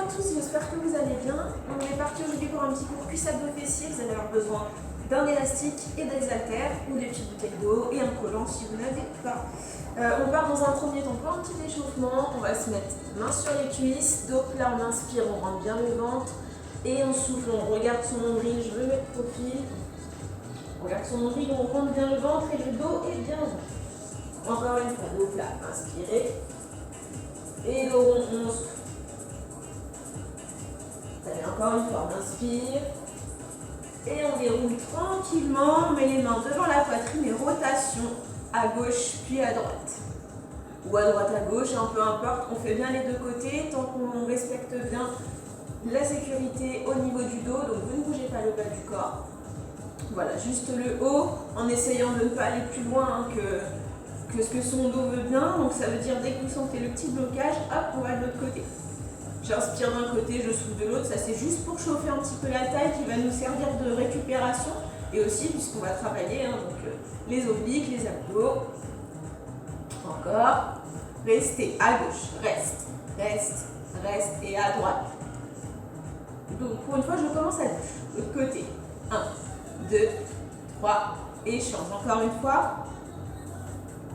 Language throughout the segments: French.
tous, j'espère que vous allez bien. On est parti aujourd'hui pour un petit cours cuisse-abdos-fessiers. Vous allez avoir besoin d'un élastique et des haltères ou des petites bouteilles d'eau et un collant si vous n'avez pas. On part dans un premier temps pour un petit échauffement. On va se mettre main sur les cuisses, dos plat, on inspire, on rentre bien le ventre et on souffle, on regarde son nombril, je veux mettre profil. On regarde son nombril, on rentre bien le ventre et le dos est bien rond. Encore une fois, dos plat, inspirez. Et dos rond, on souffle. Allez, encore une fois, on inspire. Et on déroule tranquillement, on met les mains devant la poitrine et rotation à gauche puis à droite. Ou à droite à gauche, peu importe, on fait bien les deux côtés tant qu'on respecte bien la sécurité au niveau du dos, donc vous ne bougez pas le bas du corps. Voilà, juste le haut en essayant de ne pas aller plus loin que ce que son dos veut bien. Donc ça veut dire dès que vous sentez le petit blocage, hop, on va de l'autre côté. J'inspire d'un côté, je souffle de l'autre, ça c'est juste pour chauffer un petit peu la taille qui va nous servir de récupération et aussi puisqu'on va travailler les obliques, les abdos. Encore, restez à gauche, reste et à droite. Donc pour une fois je commence à gauche, l'autre côté, 1, 2, 3 et change. Encore une fois,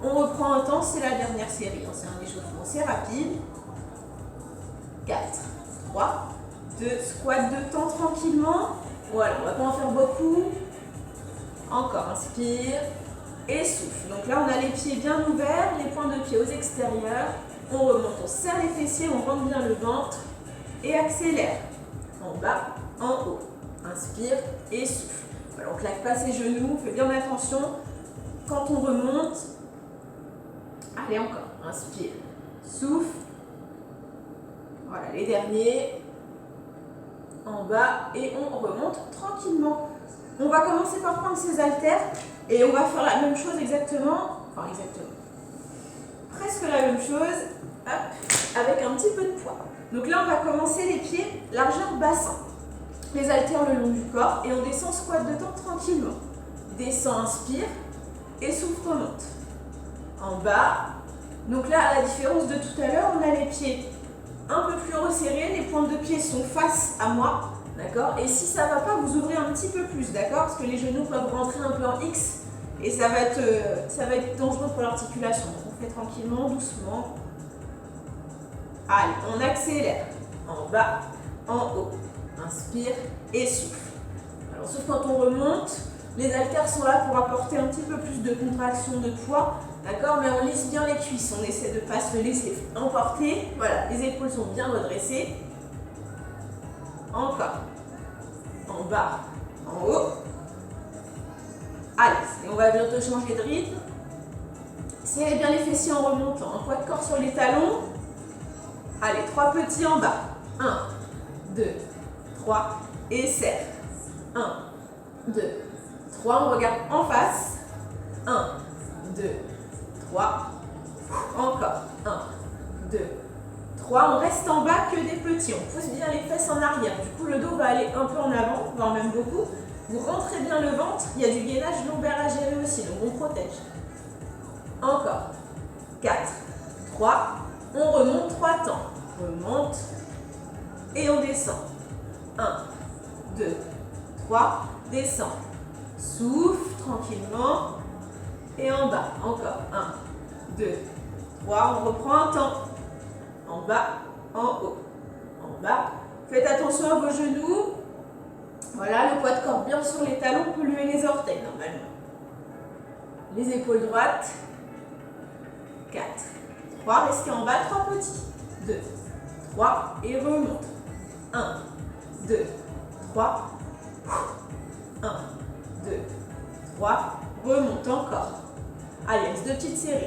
on reprend un temps, c'est la dernière série, c'est un échauffement, c'est rapide. 4, 3, 2, squat de temps tranquillement. Voilà, on ne va pas en faire beaucoup. Encore, inspire et souffle. Donc là, on a les pieds bien ouverts, les points de pied aux extérieurs. On remonte, on serre les fessiers, on rentre bien le ventre et accélère. En bas, en haut. Inspire et souffle. Voilà, on ne claque pas ses genoux, on fait bien attention. Quand on remonte, allez encore, inspire, souffle. Voilà, les derniers, en bas, et on remonte tranquillement. On va commencer par prendre ses haltères, et on va faire la même chose presque la même chose, hop, avec un petit peu de poids. Donc là, on va commencer les pieds, largeur bassin. Les haltères le long du corps, et on descend squat de temps tranquillement. Descend, inspire, et souffle, remonte. En bas, donc là, à la différence de tout à l'heure, on a les pieds un peu plus resserrés, les pointes de pied sont face à moi, d'accord? Et si ça ne va pas, vous ouvrez un petit peu plus, d'accord? Parce que les genoux peuvent rentrer un peu en X et ça va être dangereux pour l'articulation. Donc on fait tranquillement, doucement. Allez, on accélère. En bas, en haut. Inspire et souffle. Alors sauf quand on remonte, les haltères sont là pour apporter un petit peu plus de contraction de poids. D'accord, mais on lisse bien les cuisses, on essaie de ne pas se laisser emporter. Voilà, les épaules sont bien redressées. Encore. En bas, en haut. Allez, et on va bientôt changer de rythme. Serrez bien les fessiers en remontant. Un poids de corps sur les talons. Allez, 3 petits en bas. 1, 2, 3 et serre. 1, 2, 3, on regarde en face. 1, 2, 3, encore, 1, 2, 3, on reste en bas que des petits, on pousse bien les fesses en arrière, du coup le dos va aller un peu en avant, voire même beaucoup, vous rentrez bien le ventre, il y a du gainage lombaire à gérer aussi, donc on protège. Encore, 4, 3, on remonte 3 temps, remonte et on descend, 1, 2, 3, descend, souffle tranquillement. Et en bas, encore, 1, 2, 3, on reprend un temps. En bas, en haut, en bas. Faites attention à vos genoux. Voilà, le poids de corps bien sur les talons, on peut lever les orteils normalement. Les épaules droites. 4, 3, restez en bas, 3 petits. 2, 3, et remonte. 1, 2, 3. 1, 2, 3, remonte encore. Allez, reste 2 petites séries.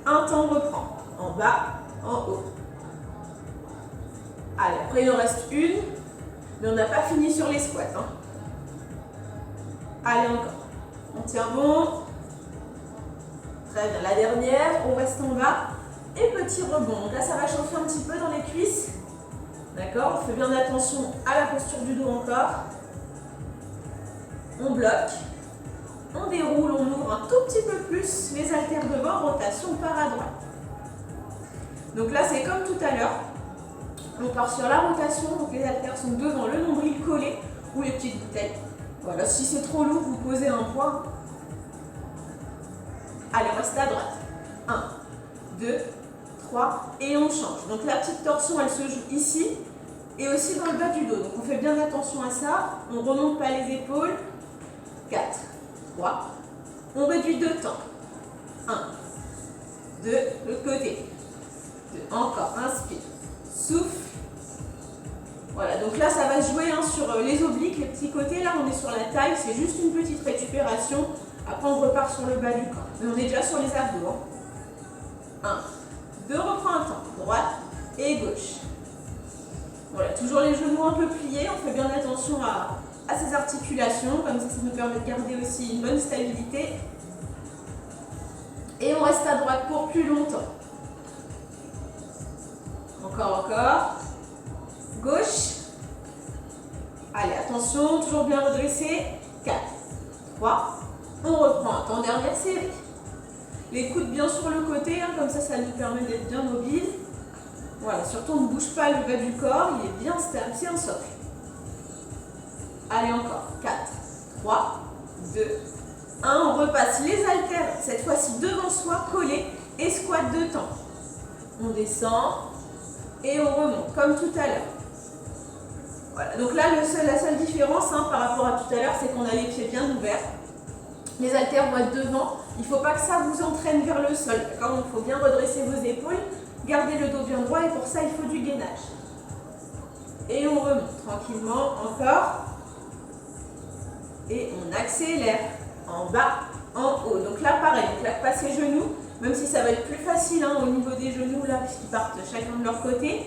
Un temps, on reprend. En bas, en haut. Allez, après il en reste une, mais on n'a pas fini sur les squats. Allez, encore. On tient bon. Très bien, la dernière, on reste en bas. Et petit rebond. Donc là, ça va chauffer un petit peu dans les cuisses. D'accord? On fait bien attention à la posture du dos encore. On bloque. On déroule, on ouvre un tout petit peu plus les haltères devant, rotation par à droite. Donc là, c'est comme tout à l'heure. On part sur la rotation, donc les haltères sont devant le nombril collé ou les petites bouteilles. Voilà, si c'est trop lourd, vous posez un poids. Allez, on reste à droite. 1, 2, 3, et on change. Donc la petite torsion, elle se joue ici et aussi dans le bas du dos. Donc on fait bien attention à ça. On ne remonte pas les épaules. 4, 3, on réduit de temps. 1, 2, l'autre côté. 2, encore, inspire, souffle. Voilà, donc là ça va se jouer sur les obliques, les petits côtés. Là on est sur la taille, c'est juste une petite récupération. Après on repart sur le bas du corps. Mais on est déjà sur les abdos. 1, 2, reprends un temps. Droite et gauche. Voilà, toujours les genoux un peu pliés. On fait bien attention à ces articulations. Comme ça nous permet de garder aussi une bonne stabilité. Et on reste à droite pour plus longtemps. Encore. Gauche. Allez, attention, toujours bien redressé. 4, 3, on reprend un temps, dernière série. Les coudes bien sur le côté, comme ça nous permet d'être bien mobile. Voilà, surtout on ne bouge pas le bas du corps, il est bien stable, c'est un socle. Allez, encore. 4, 3, 2, 1, on repasse les haltères, cette fois-ci devant soi, collés, et squat de temps. On descend et on remonte, comme tout à l'heure. Voilà, donc là, la seule différence par rapport à tout à l'heure, c'est qu'on a les pieds bien ouverts. Les haltères vont être devant. Il ne faut pas que ça vous entraîne vers le sol. D'accord ? Donc il faut bien redresser vos épaules, garder le dos bien droit et pour ça, il faut du gainage. Et on remonte tranquillement, encore. Et on accélère en bas, en haut. Donc là, pareil, on claque pas ses genoux, même si ça va être plus facile au niveau des genoux, là, puisqu'ils partent chacun de leur côté.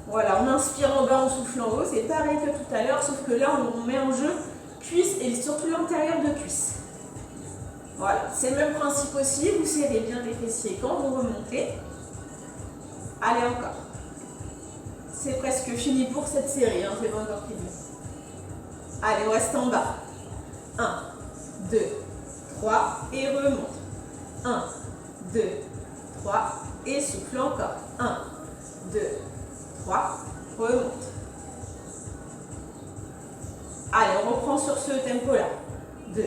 Voilà, on inspire en bas, on souffle en haut. C'est pareil que tout à l'heure, sauf que là, on met en jeu cuisse et surtout l'intérieur de cuisse. Voilà, c'est le même principe aussi. Vous serrez bien les fessiers quand vous remontez. Allez, encore. C'est presque fini pour cette série, c'est pas encore fini. Allez, on reste en bas. 1, 2, 3 et remonte. 1, 2, 3 et souffle encore. 1, 2, 3, remonte. Allez, on reprend sur ce tempo-là. 2,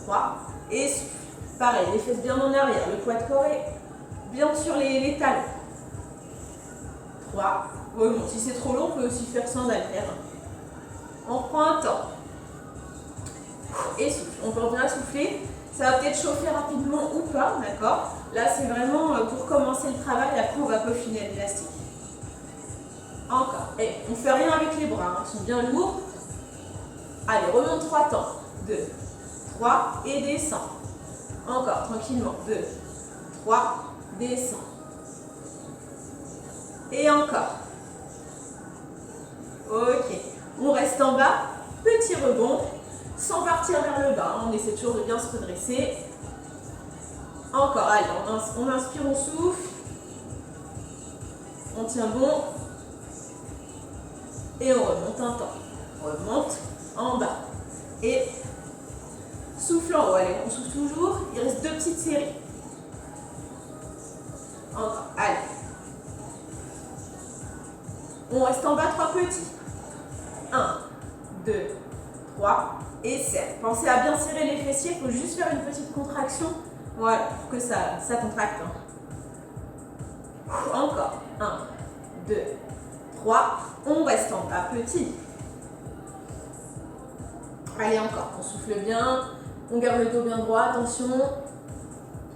3 et souffle. Pareil, les fesses bien en arrière, le poids de corps est bien sur les talons. 3, remonte. Si c'est trop long, on peut aussi faire sans haltères. On prend un temps. Et souffle. On peut bien souffler. Ça va peut-être chauffer rapidement ou pas, d'accord? Là, c'est vraiment pour commencer le travail. Après, on va peaufiner l'élastique. Encore. Et on ne fait rien avec les bras. Ils sont bien lourds. Allez, remonte 3 temps. 2, 3 et descend. Encore, tranquillement. 2, 3, descend. Et encore. Ok. On reste en bas. Petit rebond. Sans partir vers le bas. On essaie toujours de bien se redresser. Encore. Allez, on inspire, on souffle. On tient bon. Et on remonte un temps. On remonte en bas. Et souffle en haut. Allez, on souffle toujours. Il reste 2 petites séries. Encore. Allez. On reste en bas 3 petits. 1, 2, 3 et serre. Pensez à bien serrer les fessiers. Il faut juste faire une petite contraction. Voilà, pour que ça contracte. Encore. 1, 2, 3. On reste en bas petit. Allez, encore. On souffle bien. On garde le dos bien droit. Attention.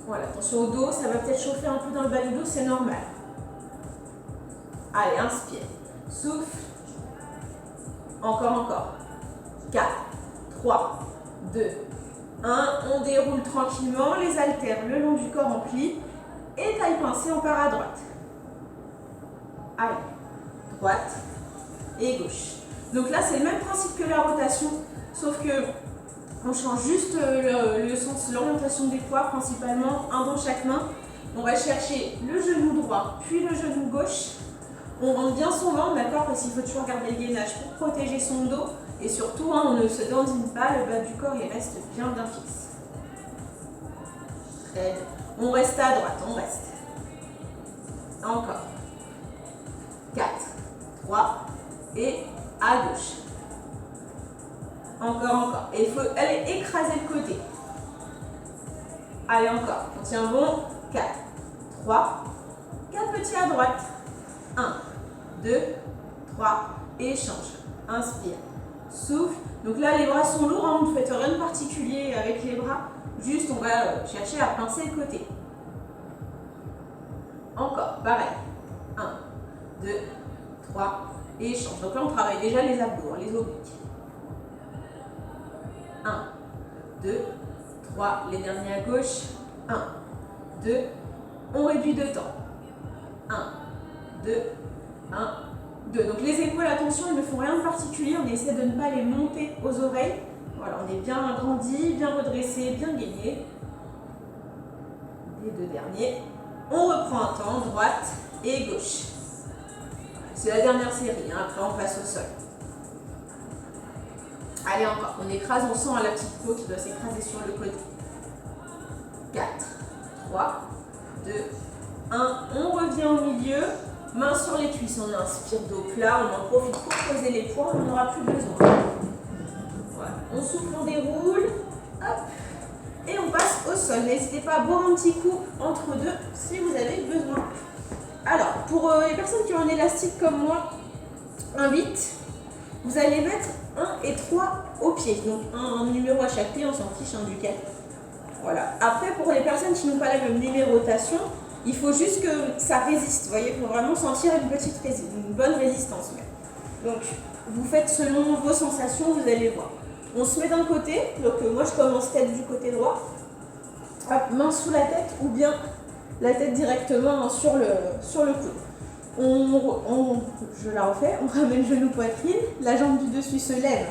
Voilà, attention au dos. Ça va peut-être chauffer un peu dans le bas du dos. C'est normal. Allez, inspire. Souffle. Encore. 4, 3, 2, 1. On déroule tranquillement les haltères le long du corps en pli. Et taille pincée, on part à droite. Allez, droite et gauche. Donc là, c'est le même principe que la rotation, sauf que on change juste le sens, l'orientation des poids, principalement un dans chaque main. On va chercher le genou droit, puis le genou gauche. On rentre bien son ventre, d'accord, parce qu'il faut toujours garder le gainage pour protéger son dos. Et surtout, on ne se dandine pas, le bas du corps il reste bien fixe. Très bien. On reste à droite, on reste. Encore. 4, 3 et à gauche. Encore. Et il faut aller écraser le côté. Allez, encore. On tient bon. 4, 3, 4 petits à droite. 1, 2, 3 et change. Inspire. Souffle. Donc là, les bras sont lourds. Hein, vous ne faites rien de particulier avec les bras. Juste, on va chercher à pincer le côté. Encore. Pareil. 1, 2, 3 et change. Donc là, on travaille déjà les abdos, les obliques. 1, 2, 3, les derniers à gauche. 1, 2, on réduit de temps. 1, 2, 1, 2. Donc les épaules, attention, elles ne font rien de particulier. On essaie de ne pas les monter aux oreilles. Voilà, on est bien agrandi, bien redressé, bien gainé. Les deux derniers. On reprend un temps, droite et gauche. C'est la dernière série, hein. Après on passe au sol. Allez, encore. On écrase, on sent la petite peau qui doit s'écraser sur le côté. 4, 3, 2, 1. On revient au milieu. Main sur les cuisses. On inspire dos plat. On en profite pour poser les poings. On n'aura plus besoin. Voilà. On souffle, on déroule. Hop. Et on passe au sol. N'hésitez pas à boire un petit coup entre deux si vous avez besoin. Alors, pour les personnes qui ont un élastique comme moi, un 8, vous allez mettre 1 et 3 au pied. Donc un numéro à chaque pied, on s'en fiche duquel. Voilà. Après, pour les personnes qui n'ont pas la même numérotation, il faut juste que ça résiste. Vous voyez, il faut vraiment sentir une bonne résistance. Donc, vous faites selon vos sensations, vous allez voir. On se met d'un côté. Donc moi, je commence tête du côté droit. Hop, main sous la tête ou bien la tête directement sur le coude. Je la refais, on ramène le genou poitrine, la jambe du dessus se lève,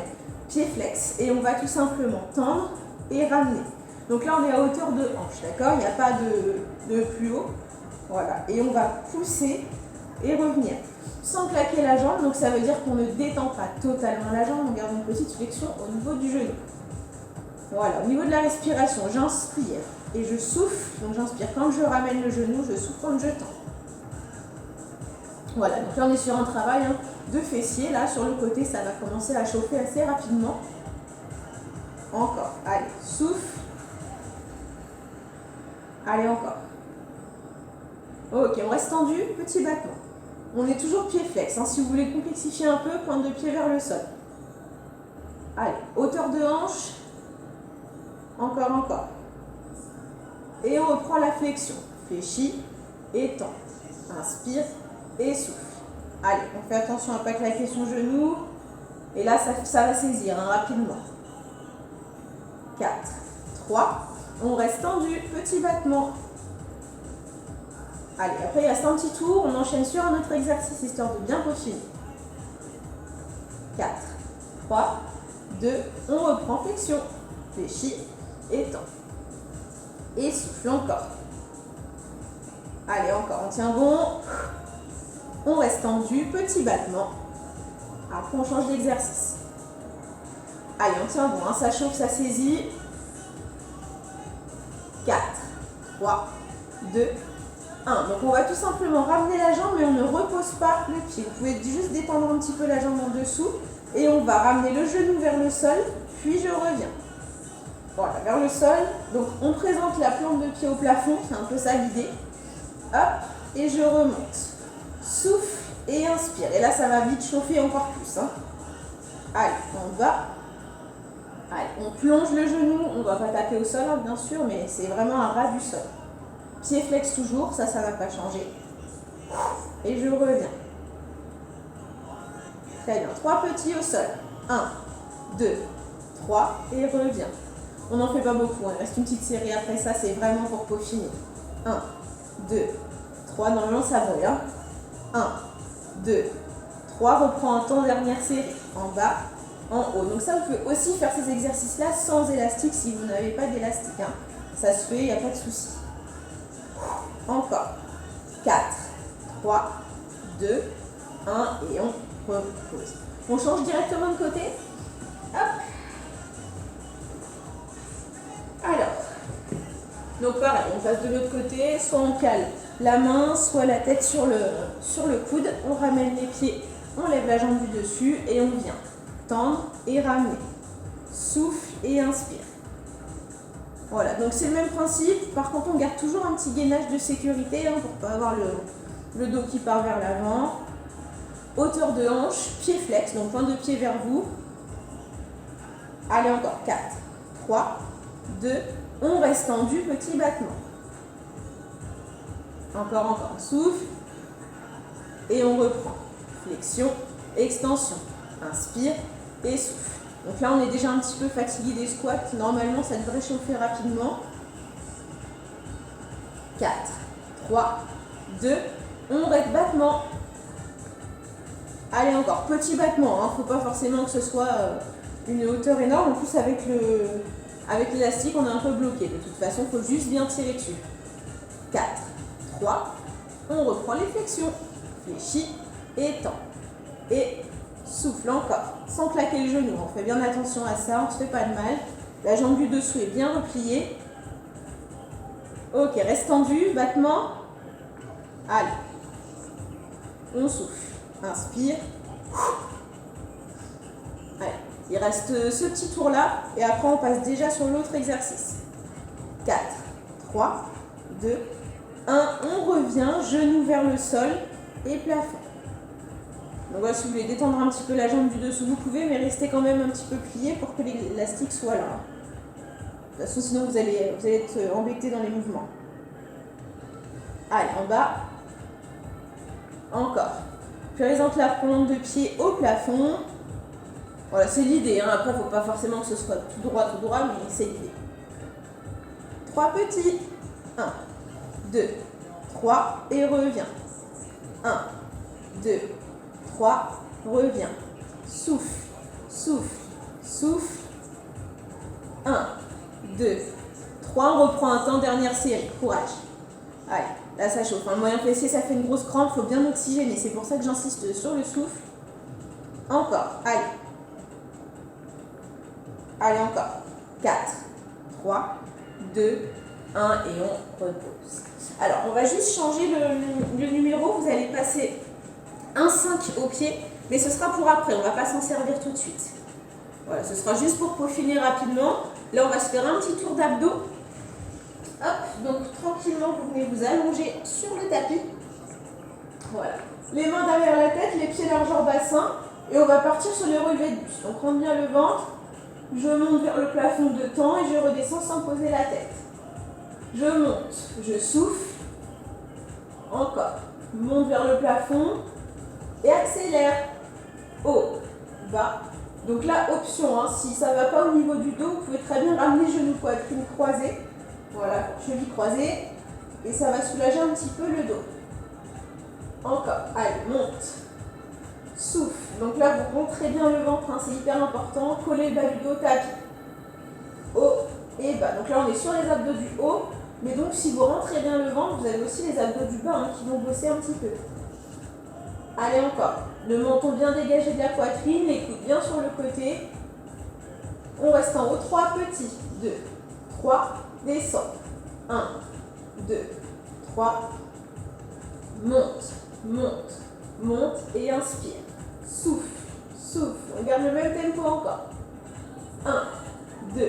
pied flex, et on va tout simplement tendre et ramener. Donc là on est à hauteur de hanche, d'accord? Il n'y a pas de plus haut. Voilà, et on va pousser et revenir. Sans claquer la jambe, donc ça veut dire qu'on ne détend pas totalement la jambe, on garde une petite flexion au niveau du genou. Voilà, au niveau de la respiration, j'inspire et je souffle, donc j'inspire quand je ramène le genou, je souffle quand je tends. Voilà, donc là on est sur un travail de fessier, là sur le côté ça va commencer à chauffer assez rapidement. Encore, allez, souffle. Allez, encore. Ok, on reste tendu, petit battement. On est toujours pied flex, si vous voulez complexifier un peu, pointe de pied vers le sol. Allez, hauteur de hanche. Encore. Et on reprend la flexion. Fléchis et tend. Inspire et souffle. Allez, on fait attention à ne pas claquer son genou. Et là, ça va saisir rapidement. 4, 3. On reste tendu. Petit battement. Allez, après il reste un petit tour. On enchaîne sur un autre exercice histoire de bien peaufiner. 4, 3, 2. On reprend flexion. Fléchis et tend. Et souffle encore. Allez, encore, on tient bon. On reste tendu, petit battement. Après, on change d'exercice. Allez, on tient bon, ça chauffe, ça saisit. 4, 3, 2, 1. Donc, on va tout simplement ramener la jambe, mais on ne repose pas le pied. Vous pouvez juste détendre un petit peu la jambe en dessous. Et on va ramener le genou vers le sol, puis je reviens. Voilà, vers le sol. Donc, on présente la plante de pied au plafond. C'est un peu ça l'idée. Hop, et je remonte. Souffle et inspire. Et là, ça va vite chauffer encore plus. Allez, on va. Allez, on plonge le genou. On ne va pas taper au sol, bien sûr, mais c'est vraiment un ras du sol. Pied flex toujours, ça ne va pas changer. Et je reviens. Très bien. 3 petits au sol. 1, 2, 3 et reviens. On n'en fait pas beaucoup, il reste une petite série après ça, c'est vraiment pour peaufiner. 1, 2, 3, normalement ça brûle. 1, 2, 3, reprends un temps, dernière série. En bas, en haut. Donc ça, vous pouvez aussi faire ces exercices-là sans élastique si vous n'avez pas d'élastique. Ça se fait, il n'y a pas de souci. Encore. 4, 3, 2, 1 et on repose. On change directement de côté. Hop. Alors, donc pareil, on passe de l'autre côté, soit on cale la main, soit la tête sur le coude. On ramène les pieds On lève la jambe du dessus et on vient tendre et ramener. Souffle et inspire. Voilà, donc c'est le même principe. Par contre, on garde toujours un petit gainage de sécurité pour ne pas avoir le dos qui part vers l'avant. Hauteur de hanche, pied flex, donc pointe de pied vers vous. Allez, encore 4, 3, 2, on reste tendu, petit battement. Encore, souffle. Et on reprend. Flexion, extension. Inspire et souffle. Donc là, on est déjà un petit peu fatigué des squats. Normalement, ça devrait chauffer rapidement. 4, 3, 2, on reste battement. Allez, encore, petit battement. Il ne faut pas forcément que ce soit une hauteur énorme. En plus, avec l'élastique, on est un peu bloqué. De toute façon, il faut juste bien tirer dessus. 4, 3, on reprend les flexions. Fléchis et tend. Et souffle encore, sans claquer le genou. On fait bien attention à ça, on ne se fait pas de mal. La jambe du dessous est bien repliée. Ok, reste tendu, battement. Allez. On souffle. Inspire. Allez, il reste ce petit tour-là. Et après, on passe déjà sur l'autre exercice. 4, 3, 2, 1. On revient, genou vers le sol et plafond. Donc voilà, si vous voulez détendre un petit peu la jambe du dessous, vous pouvez, mais restez quand même un petit peu plié pour que l'élastique soit là. De toute façon, sinon vous allez être embêté dans les mouvements. Allez, en bas. Encore. Présente la pointe de pied au plafond. Voilà, c'est l'idée. Après, il ne faut pas forcément que ce soit tout droit, mais c'est l'idée. 3 petits. 1, 2, 3 et reviens. 1, 2, 3, reviens. Souffle, souffle, souffle. 1, 2, 3, on reprend un temps, dernière série. Courage. Allez, là ça chauffe. Le moyen fessier, ça fait une grosse crampe, il faut bien oxygéner. C'est pour ça que j'insiste sur le souffle. Encore, allez. Allez, encore. 4, 3, 2, 1 et on repose. Alors, on va juste changer le numéro. Vous allez passer un 5 au pied, mais ce sera pour après. On ne va pas s'en servir tout de suite. Voilà, ce sera juste pour peaufiner rapidement. Là, on va se faire un petit tour d'abdos. Hop, donc tranquillement, vous venez vous allonger sur le tapis. Voilà. Les mains derrière la tête, les pieds largeur bassin. Et on va partir sur les relevés de buste. Donc, rentre bien le ventre. Je monte vers le plafond de temps et je redescends sans poser la tête. Je monte, je souffle. Encore. Monte vers le plafond et accélère. Haut, bas. Donc là, option, si ça ne va pas au niveau du dos, vous pouvez très bien ramener genoux, poitrine croisée. Voilà, cheville croisée. Et ça va soulager un petit peu le dos. Encore. Allez, monte. Souffle. Donc là, vous rentrez bien le ventre, c'est hyper important. Collez le bas du dos au tapis. Haut et bas. Donc là, on est sur les abdos du haut. Mais donc, si vous rentrez bien le ventre, vous avez aussi les abdos du bas qui vont bosser un petit peu. Allez, encore. Le menton bien dégagé de la poitrine, les coudes bien sur le côté. On reste en haut. 3 petits. 2, 3, descend. 1, 2, 3. Monte, monte, monte et inspire. Souffle, souffle. On garde le même tempo encore. 1, 2,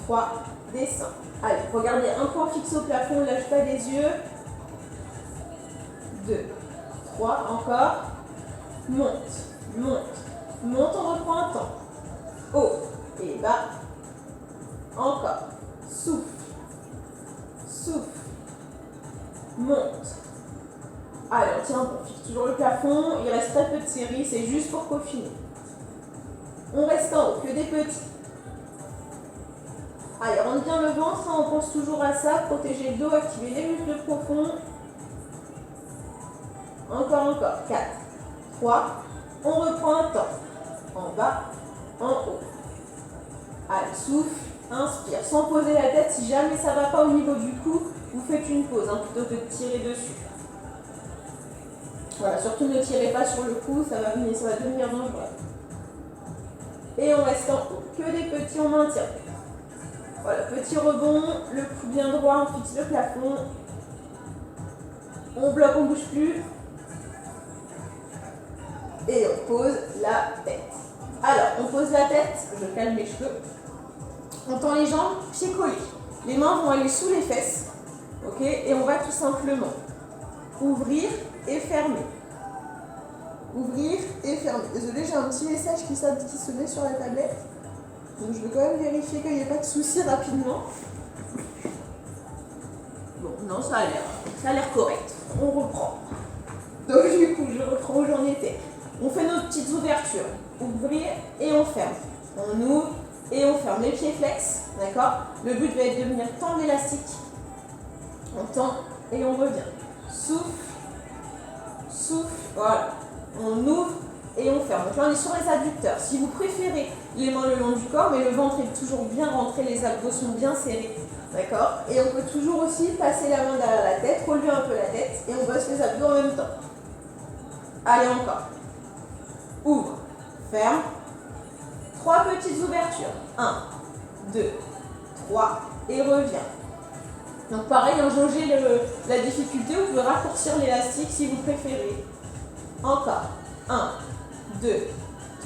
3, descend. Allez, regardez un point fixe au plafond, ne lâche pas les yeux. 2, 3, encore. Monte, monte, monte, on reprend un temps. Haut et bas. Encore. Souffle, souffle. Monte. Allez, on tient, on fixe toujours le plafond. Il reste très peu de séries, c'est juste pour peaufiner. On reste en haut, que des petits. Allez, rentre bien le ventre, on pense toujours à ça. Protéger le dos, activer les muscles profonds. Encore. 4, 3. On reprend un temps. En bas, en haut. Allez, souffle, inspire. Sans poser la tête, si jamais ça ne va pas au niveau du cou, vous faites une pause, plutôt que de tirer dessus. Voilà, surtout ne tirez pas sur le cou, ça va devenir dangereux. Et on reste en haut. Que des petits, on maintient. Voilà, petit rebond, le cou bien droit, on fixe le plafond. On bloque, on ne bouge plus. et on pose la tête. Alors, on pose la tête, je calme mes cheveux. On tend les jambes, pieds collés. Les mains vont aller sous les fesses, ok? Et on va tout simplement ouvrir et fermer. Ouvrir et fermer. Désolée, j'ai un petit message qui se met sur la tablette. Donc je vais quand même vérifier qu'il n'y ait pas de soucis rapidement. Bon, non, ça a l'air correct. On reprend. Donc du coup, je reprends où j'en étais. On fait nos petites ouvertures. Ouvrir et on ferme. On ouvre et on ferme. Les pieds flex, d'accord? Le but va être de venir tendre l'élastique. On tend et on revient. Souffle, souffle, voilà. On ouvre et on ferme. Donc là, on est sur les adducteurs. Si vous préférez les mains le long du corps, mais le ventre est toujours bien rentré, les abdos sont bien serrés. D'accord? Et on peut toujours aussi passer la main derrière la tête, relever un peu la tête et on bosse les abdos en même temps. Allez, encore. Ouvre, ferme. 3 petites ouvertures. 1, 2, 3 et reviens. Donc pareil, jaugez la difficulté, vous pouvez raccourcir l'élastique si vous préférez. Encore. 1, 2,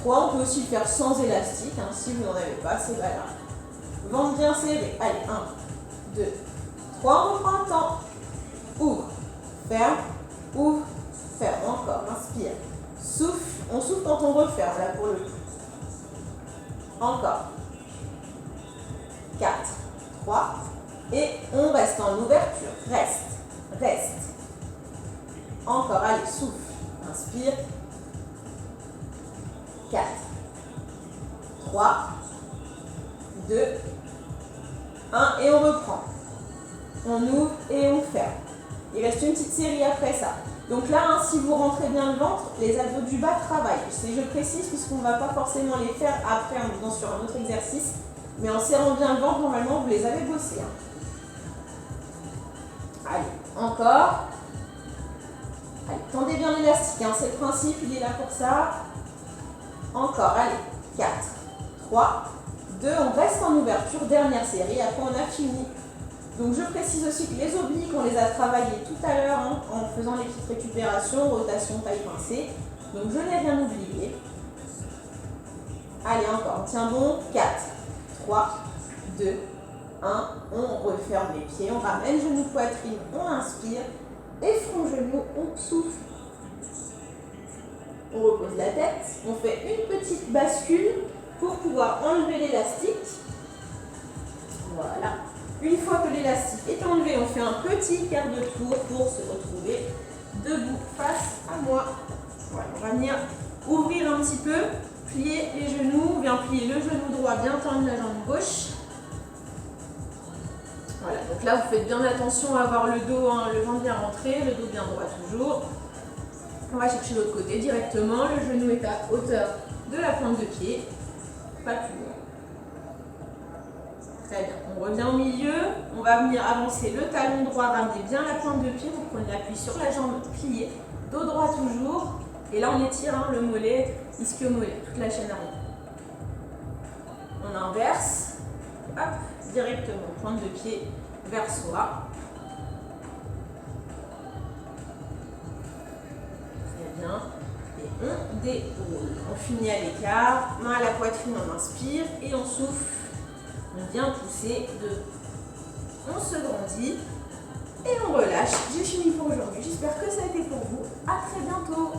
3. On peut aussi le faire sans élastique, hein, si vous n'en avez pas, c'est pas grave. Ventre bien serré. Allez, 1, 2, 3. On reprend un temps. Ouvre, ferme, ouvre, ferme. Encore. Inspire. Souffle. On souffle quand on referme, là pour le coup. Encore. 4, 3. Et on reste en ouverture. Reste, reste. Encore. Allez, souffle. Inspire. 4, 3, 2, 1 et on reprend. On ouvre et on ferme. Il reste une petite série après ça. Donc là, hein, si vous rentrez bien le ventre, les abdos du bas travaillent. Je précise puisqu'on ne va pas forcément les faire après en faisant sur un autre exercice. Mais en serrant bien le ventre, normalement, vous les avez bossés. Hein. Allez, encore. Allez, tendez bien l'élastique, hein, c'est le principe, il est là pour ça. Encore, allez, 4, 3, 2, on reste en ouverture, dernière série, après on a fini. Donc je précise aussi que les obliques, on les a travaillés tout à l'heure hein, en faisant les petites récupérations, rotation, taille pincée. Donc je n'ai rien oublié. Allez, encore, on tient bon, 4, 3, 2, 1, on referme les pieds, on ramène genou, poitrine, on inspire, et front, genou, on souffle. On repose la tête, on fait une petite bascule pour pouvoir enlever l'élastique. Voilà. Une fois que l'élastique est enlevé, on fait un petit quart de tour pour se retrouver debout face à moi. Voilà, on va venir ouvrir un petit peu, plier les genoux, bien plier le genou droit, bien tendre la jambe gauche. Voilà, donc là vous faites bien attention à avoir le dos, hein, le ventre bien rentré, le dos bien droit toujours. On va chercher l'autre côté directement, le genou est à hauteur de la pointe de pied, pas plus loin. Très bien, on revient au milieu, on va venir avancer le talon droit, ramener bien la pointe de pied, vous prenez l'appui sur la jambe pliée, dos droit toujours, et là on étire hein, le mollet, ischio-mollet, toute la chaîne arrière. On inverse, hop, directement, pointe de pied vers soi. Très bien. Et on déroule. On finit à l'écart, main à la poitrine, on inspire et on souffle. On vient pousser de. On se grandit et on relâche. J'ai fini pour aujourd'hui. J'espère que ça a été pour vous. À très bientôt.